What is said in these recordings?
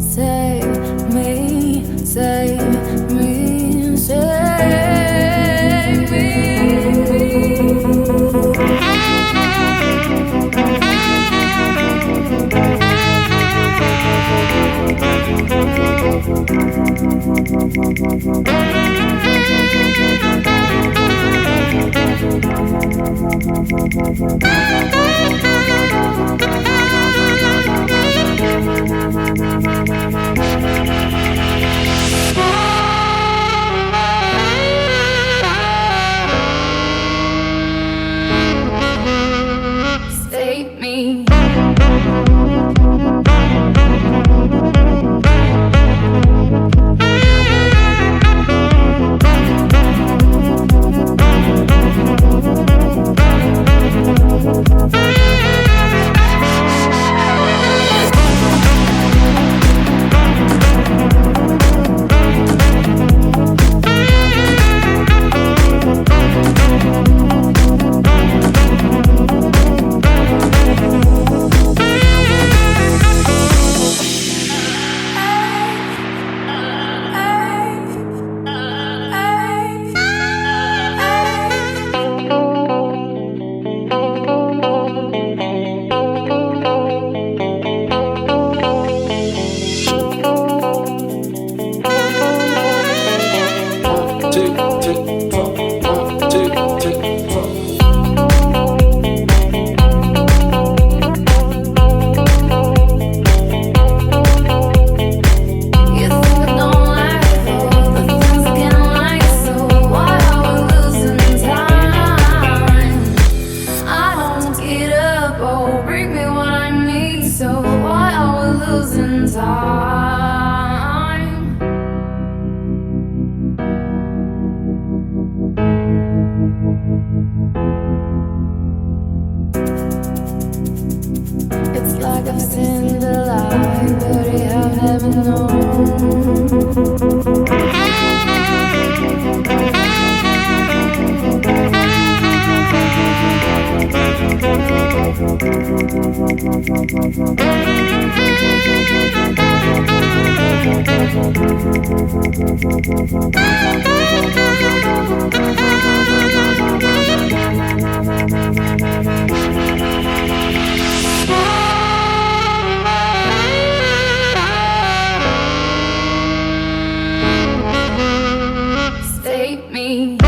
Save me, save me, save me. Save me. Losing time. It's like I've seen the light, but I haven't known. Save me.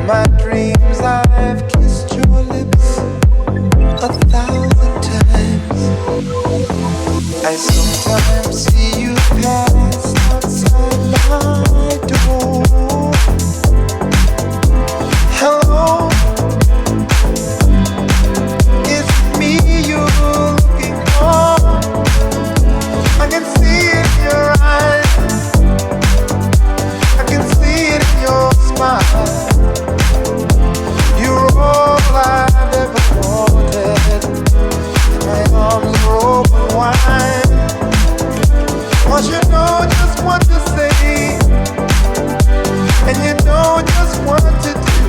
My dreams, I've kissed your lips 1,000 times. I sometimes see you pass outside my door. Hello, is it me you're looking for? I can see it in your eyes, I can see it in your smile. You're all I've ever wanted, and my arms are open wide. 'Cause you know just what to say, and you know just what to do.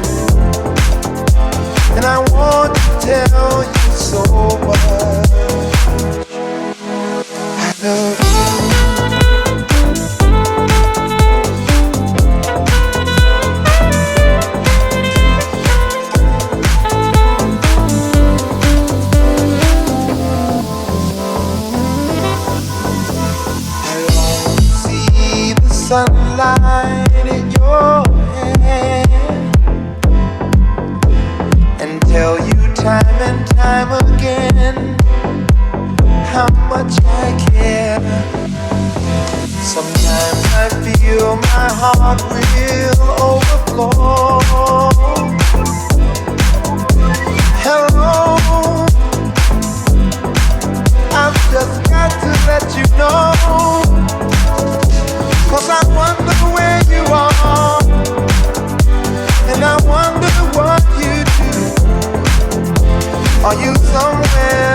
And I want to tell you so much. I love you. Sunlight in your your hand and tell you time and time again how much I care. Sometimes I feel my heart will overflow. Hello, I've just got to let you know, 'cause I wonder where you are, and I wonder what you do. Are you somewhere